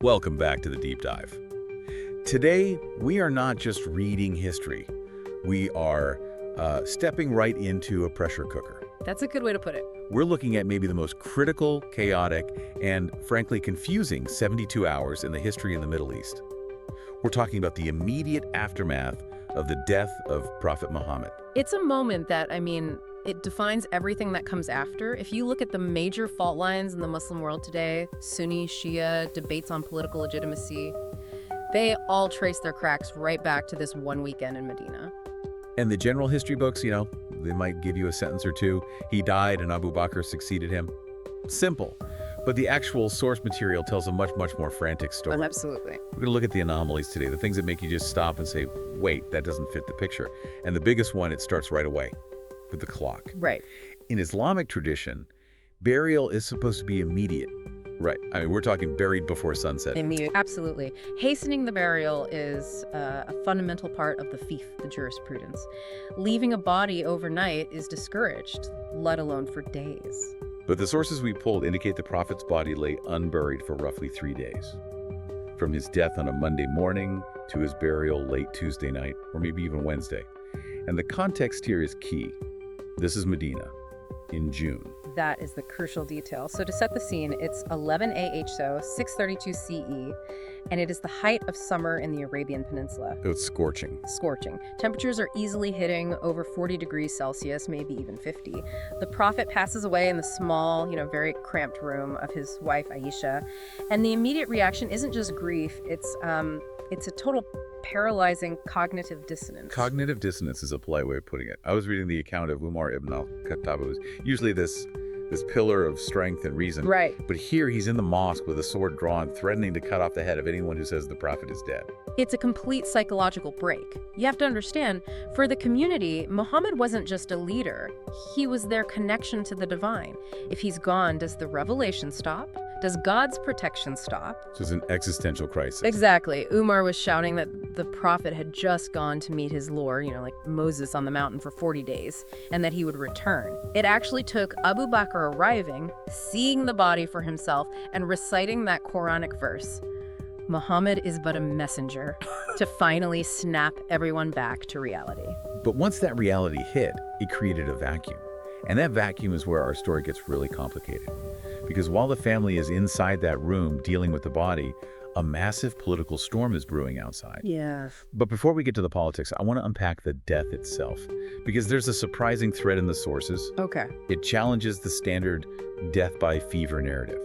Welcome back to the Deep Dive. Today, we are not just reading history. We are stepping right into a pressure cooker. That's a good way to put it. We're looking at maybe the most critical, chaotic, and frankly confusing 72 hours in the history of the Middle East. We're talking about the immediate aftermath of the death of Prophet Muhammad. It's a moment that, it defines everything that comes after. If you look at the major fault lines in the Muslim world today, Sunni, Shia, debates on political legitimacy, they all trace their cracks right back to this one weekend in Medina. And the general history books, they might give you a sentence or two. He died and Abu Bakr succeeded him. Simple. But the actual source material tells a much, much more frantic story. Absolutely. We're going to look at the anomalies today, the things that make you just stop and say, wait, that doesn't fit the picture. And the biggest one, it starts right away with the clock. Right. In Islamic tradition, burial is supposed to be immediate. Right. We're talking buried before sunset. Immediate. Absolutely. Hastening the burial is a fundamental part of the fiqh, the jurisprudence. Leaving a body overnight is discouraged, let alone for days. But the sources we pulled indicate the Prophet's body lay unburied for roughly 3 days. From his death on a Monday morning to his burial late Tuesday night, or maybe even Wednesday. And the context here is key. This is Medina in June. That is the crucial detail. So to set the scene, it's 11 AH, 632 CE, and it is the height of summer in the Arabian Peninsula. It's scorching. Scorching. Temperatures are easily hitting over 40 degrees Celsius, maybe even 50. The Prophet passes away in the small, very cramped room of his wife, Aisha. And the immediate reaction isn't just grief, it's a total paralyzing cognitive dissonance. Cognitive dissonance is a polite way of putting it. I was reading the account of Umar ibn al-Khattab. It was usually this pillar of strength and reason. Right. But here he's in the mosque with a sword drawn, threatening to cut off the head of anyone who says the Prophet is dead. It's a complete psychological break. You have to understand, for the community, Muhammad wasn't just a leader. He was their connection to the divine. If he's gone, does the revelation stop? Does God's protection stop? So it's an existential crisis. Exactly. Umar was shouting that the Prophet had just gone to meet his Lord, like Moses on the mountain for 40 days, and that he would return. It actually took Abu Bakr arriving, seeing the body for himself, and reciting that Quranic verse. Muhammad is but a messenger to finally snap everyone back to reality. But once that reality hit, it created a vacuum. And that vacuum is where our story gets really complicated. Because while the family is inside that room dealing with the body, a massive political storm is brewing outside. Yeah. But before we get to the politics, I want to unpack the death itself. Because there's a surprising thread in the sources. Okay. It challenges the standard death by fever narrative.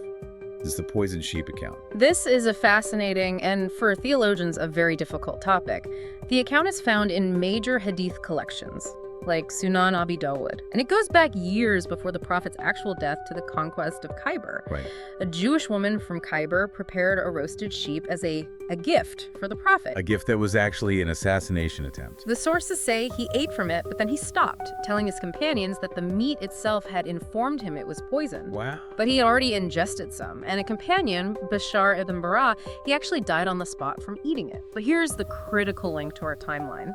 This is the poisoned sheep account. This is a fascinating and, for theologians, a very difficult topic. The account is found in major hadith collections, like Sunan Abi Dawud. And it goes back years before the Prophet's actual death to the conquest of Khyber. Right. A Jewish woman from Khyber prepared a roasted sheep as a gift for the Prophet. A gift that was actually an assassination attempt. The sources say he ate from it, but then he stopped, telling his companions that the meat itself had informed him it was poisoned. Wow. But he had already ingested some, and a companion, Bashar ibn Bara, he actually died on the spot from eating it. But here's the critical link to our timeline.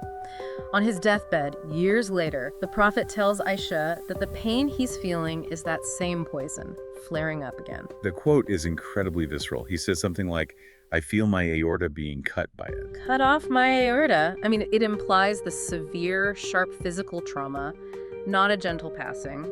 On his deathbed, years later, the Prophet tells Aisha that the pain he's feeling is that same poison, flaring up again. The quote is incredibly visceral. He says something like, I feel my aorta being cut by it. Cut off my aorta? It implies the severe, sharp physical trauma, not a gentle passing.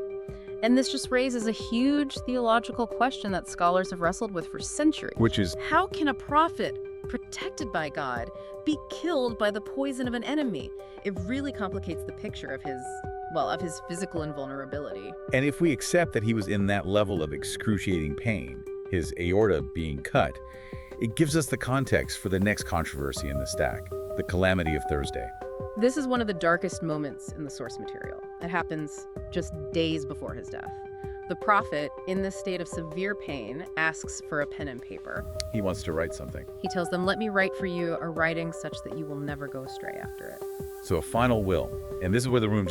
And this just raises a huge theological question that scholars have wrestled with for centuries. Which is, how can a prophet, protected by God, be killed by the poison of an enemy? It really complicates the picture of his physical invulnerability. and if we accept that he was in that level of excruciating pain, his aorta being cut, it gives us the context for the next controversy in the stack, the calamity of Thursday. This is one of the darkest moments in the source material. It happens just days before his death. The Prophet, in this state of severe pain, asks for a pen and paper. He wants to write something. He tells them, let me write for you a writing such that you will never go astray after it. So a final will. And this is where the room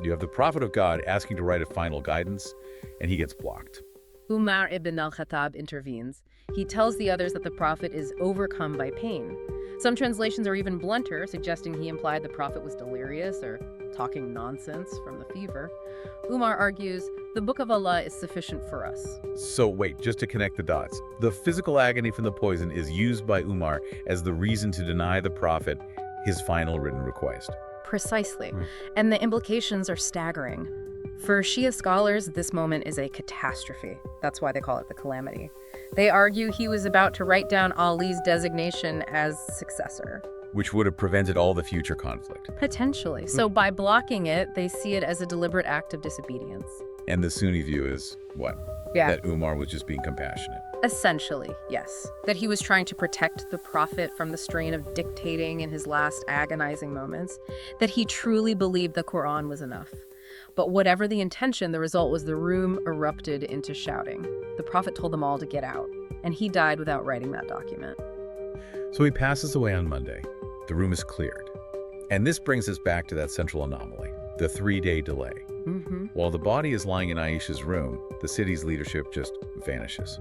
you have the prophet of God asking to write a final guidance, and he gets blocked. Umar ibn al-Khattab intervenes. He tells the others that the Prophet is overcome by pain. Some translations are even blunter, suggesting he implied the Prophet was delirious or talking nonsense from the fever. Umar argues, the Book of Allah is sufficient for us. So wait, just to connect the dots. The physical agony from the poison is used by Umar as the reason to deny the Prophet his final written request. Precisely. And the implications are staggering. For Shia scholars, this moment is a catastrophe. That's why they call it the calamity. They argue he was about to write down Ali's designation as successor. Which would have prevented all the future conflict. Potentially. So by blocking it, they see it as a deliberate act of disobedience. And the Sunni view is what? Yeah. That Umar was just being compassionate. Essentially, yes. That he was trying to protect the Prophet from the strain of dictating in his last agonizing moments. That he truly believed the Quran was enough. But whatever the intention, the result was the room erupted into shouting. The Prophet told them all to get out, and he died without writing that document. So he passes away on Monday. The room is cleared. And this brings us back to that central anomaly, the 3-day delay. While the body is lying in Aisha's room, the city's leadership just vanishes.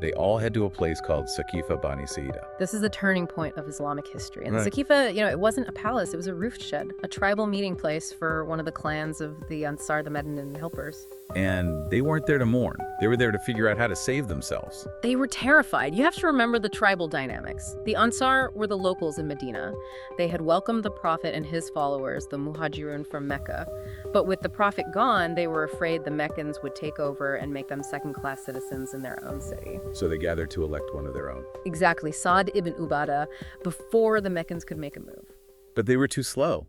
They all head to a place called Saqifah Banu Sa'ida. This is the turning point of Islamic history. And Right. Saqifah, it wasn't a palace, it was a roofed shed, a tribal meeting place for one of the clans of the Ansar, the Medinan helpers. And they weren't there to mourn. They were there to figure out how to save themselves. They were terrified. You have to remember the tribal dynamics. The Ansar were the locals in Medina. They had welcomed the Prophet and his followers, the Muhajirun from Mecca. But with the Prophet gone, they were afraid the Meccans would take over and make them second-class citizens in their own city. So they gathered to elect one of their own. Exactly, Sa'd ibn Ubadah, before the Meccans could make a move. But they were too slow.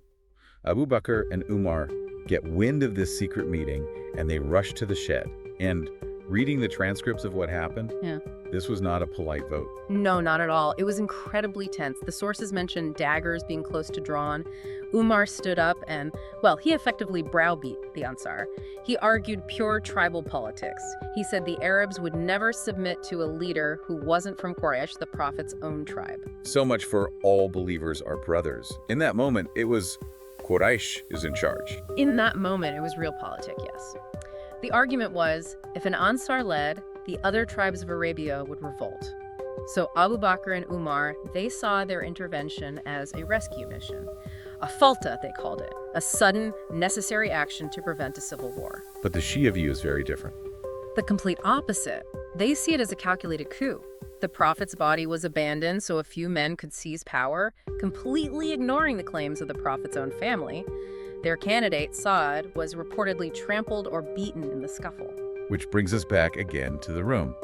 Abu Bakr and Umar get wind of this secret meeting and they rush to the shed. And reading the transcripts of what happened, this was not a polite vote. No, not at all. It was incredibly tense. The sources mention daggers being close to drawn. Umar stood up and, he effectively browbeat the Ansar. He argued pure tribal politics. He said the Arabs would never submit to a leader who wasn't from Quraysh, the Prophet's own tribe. So much for all believers are brothers. In that moment, it was Quraysh is in charge. In that moment, it was realpolitik, yes. The argument was, if an Ansar led, the other tribes of Arabia would revolt. So Abu Bakr and Umar, they saw their intervention as a rescue mission. A falta, they called it. A sudden, necessary action to prevent a civil war. But the Shia view is very different. The complete opposite. They see it as a calculated coup. The Prophet's body was abandoned so a few men could seize power, completely ignoring the claims of the Prophet's own family. Their candidate, Sa'd, was reportedly trampled or beaten in the scuffle. Which brings us back again to the room.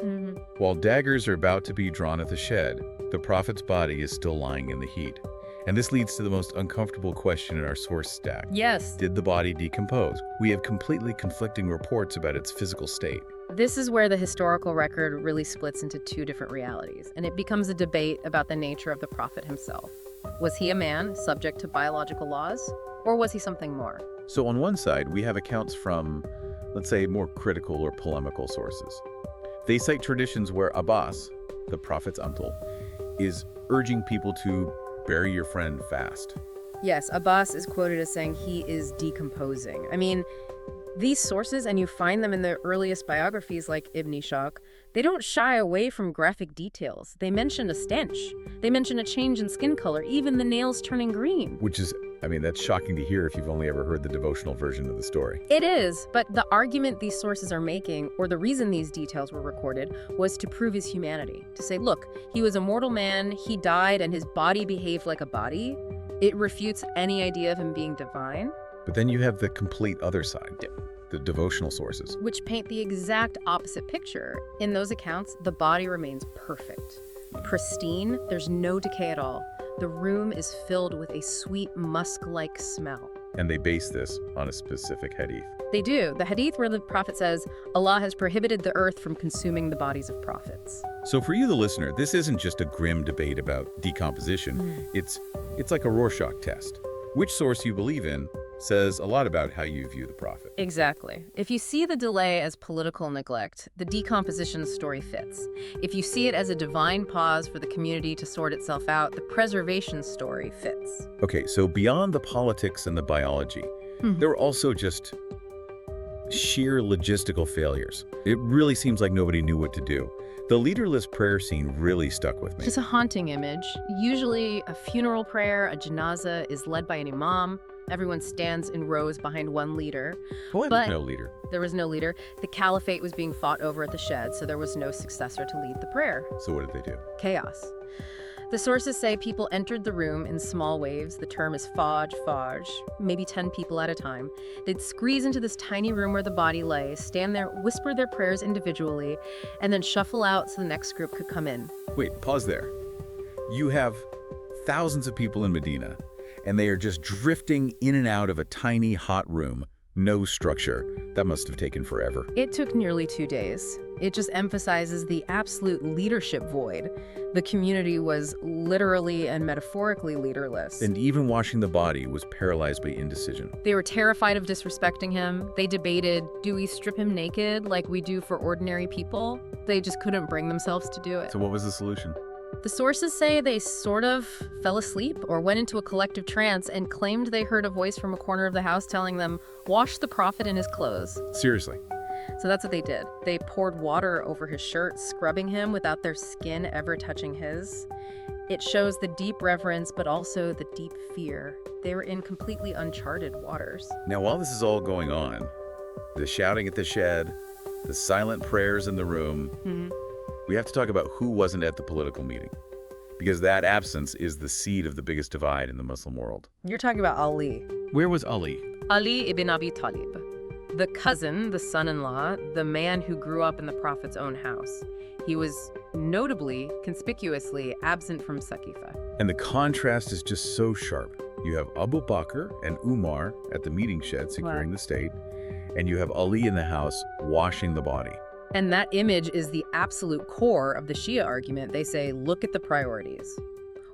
While daggers are about to be drawn at the shed, the Prophet's body is still lying in the heat. And this leads to the most uncomfortable question in our source stack. Yes. Did the body decompose? We have completely conflicting reports about its physical state. This is where the historical record really splits into two different realities, and it becomes a debate about the nature of the Prophet himself. Was he a man subject to biological laws, or was he something more? So on one side, we have accounts from, let's say, more critical or polemical sources. They cite traditions where Abbas, the Prophet's uncle, is urging people to bury your friend fast. Yes, Abbas is quoted as saying he is decomposing. I mean, these sources, and you find them in the earliest biographies like Ibn Ishaq, they don't shy away from graphic details. They mention a stench. They mention a change in skin color, even the nails turning green. Which is, that's shocking to hear if you've only ever heard the devotional version of the story. It is, but the argument these sources are making, or the reason these details were recorded, was to prove his humanity. To say, look, he was a mortal man, he died, and his body behaved like a body. It refutes any idea of him being divine. But then you have the complete other side, the devotional sources. Which paint the exact opposite picture. In those accounts, the body remains perfect. Pristine, there's no decay at all. The room is filled with a sweet musk-like smell. And they base this on a specific hadith. They do. The hadith where the Prophet says, Allah has prohibited the earth from consuming the bodies of prophets. So for you, the listener, this isn't just a grim debate about decomposition. It's like a Rorschach test. Which source you believe in says a lot about how you view the Prophet. Exactly. If you see the delay as political neglect, the decomposition story fits. If you see it as a divine pause for the community to sort itself out, the preservation story fits. Okay, so beyond the politics and the biology, there were also just sheer logistical failures. It really seems like nobody knew what to do. The leaderless prayer scene really stuck with me. It's a haunting image. Usually a funeral prayer, a janazah, is led by an imam, Everyone stands in rows behind one leader. But no leader. There was no leader. The caliphate was being fought over at the shed, so there was no successor to lead the prayer. So what did they do? Chaos. The sources say people entered the room in small waves. The term is faj, maybe 10 people at a time. They'd squeeze into this tiny room where the body lay, stand there, whisper their prayers individually, and then shuffle out so the next group could come in. Wait, pause there. You have thousands of people in Medina, and they are just drifting in and out of a tiny, hot room. No structure. That must have taken forever. It took nearly 2 days. It just emphasizes the absolute leadership void. The community was literally and metaphorically leaderless. And even washing the body was paralyzed by indecision. They were terrified of disrespecting him. They debated, do we strip him naked like we do for ordinary people? They just couldn't bring themselves to do it. So what was the solution? The sources say they sort of fell asleep or went into a collective trance and claimed they heard a voice from a corner of the house telling them, wash the prophet in his clothes. Seriously? So that's what they did. They poured water over his shirt, scrubbing him without their skin ever touching his. It shows the deep reverence, but also the deep fear. They were in completely uncharted waters. Now, while this is all going on, the shouting at the shed, the silent prayers in the room, we have to talk about who wasn't at the political meeting, because that absence is the seed of the biggest divide in the Muslim world. You're talking about Ali. Where was Ali? Ali ibn Abi Talib. The cousin, the son-in-law, the man who grew up in the Prophet's own house. He was notably, conspicuously absent from Saqifah. And the contrast is just so sharp. You have Abu Bakr and Umar at the meeting shed securing the state, and you have Ali in the house washing the body. And that image is the absolute core of the Shia argument. They say, look at the priorities.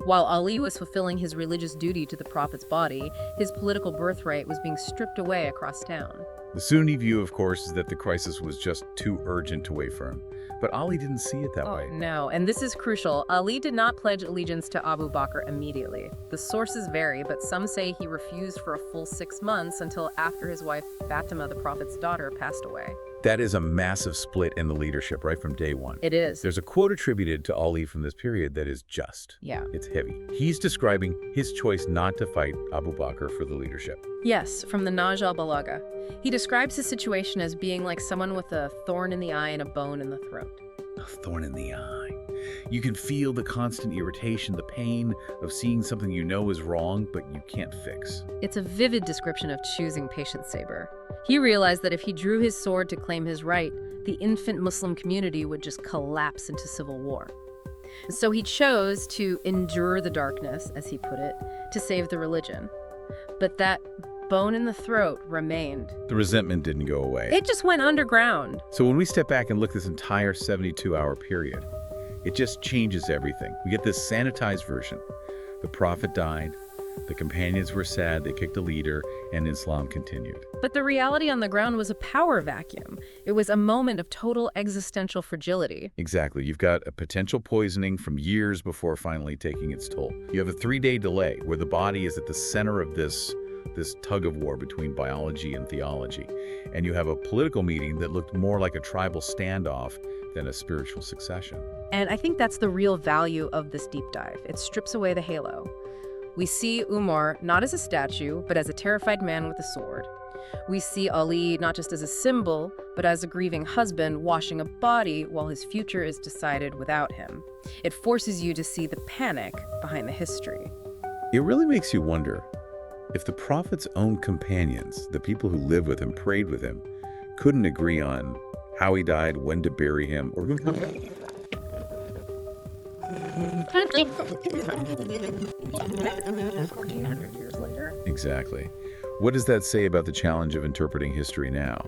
While Ali was fulfilling his religious duty to the Prophet's body, his political birthright was being stripped away across town. The Sunni view, of course, is that the crisis was just too urgent to wait for him. But Ali didn't see it that way. No, and this is crucial. Ali did not pledge allegiance to Abu Bakr immediately. The sources vary, but some say he refused for a full 6 months until after his wife, Fatima, the Prophet's daughter, passed away. That is a massive split in the leadership right from day one. It is. There's a quote attributed to Ali from this period that is just. Yeah. It's heavy. He's describing his choice not to fight Abu Bakr for the leadership. Yes, from the Naj al-Balagha. He describes his situation as being like someone with a thorn in the eye and a bone in the throat. A thorn in the eye. You can feel the constant irritation, the pain of seeing something you know is wrong, but you can't fix. It's a vivid description of choosing patience saber. He realized that if he drew his sword to claim his right, the infant Muslim community would just collapse into civil war. So he chose to endure the darkness, as he put it, to save the religion. But that bone in the throat remained. The resentment didn't go away. It just went underground. So when we step back and look at this entire 72-hour period, it just changes everything. We get this sanitized version. The Prophet died, the companions were sad, they picked a leader, and Islam continued. But the reality on the ground was a power vacuum. It was a moment of total existential fragility. Exactly. You've got a potential poisoning from years before finally taking its toll. You have a 3-day delay where the body is at the center of this tug of war between biology and theology. And you have a political meeting that looked more like a tribal standoff than a spiritual succession. And I think that's the real value of this deep dive. It strips away the halo. We see Umar not as a statue, but as a terrified man with a sword. We see Ali not just as a symbol, but as a grieving husband washing a body while his future is decided without him. It forces you to see the panic behind the history. It really makes you wonder if the Prophet's own companions, the people who lived with him, prayed with him, couldn't agree on how he died, when to bury him, or Exactly. What does that say about the challenge of interpreting history now?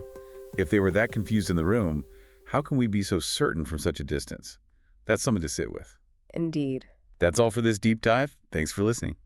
If they were that confused in the room, how can we be so certain from such a distance? That's something to sit with. Indeed. That's all for this deep dive. Thanks for listening.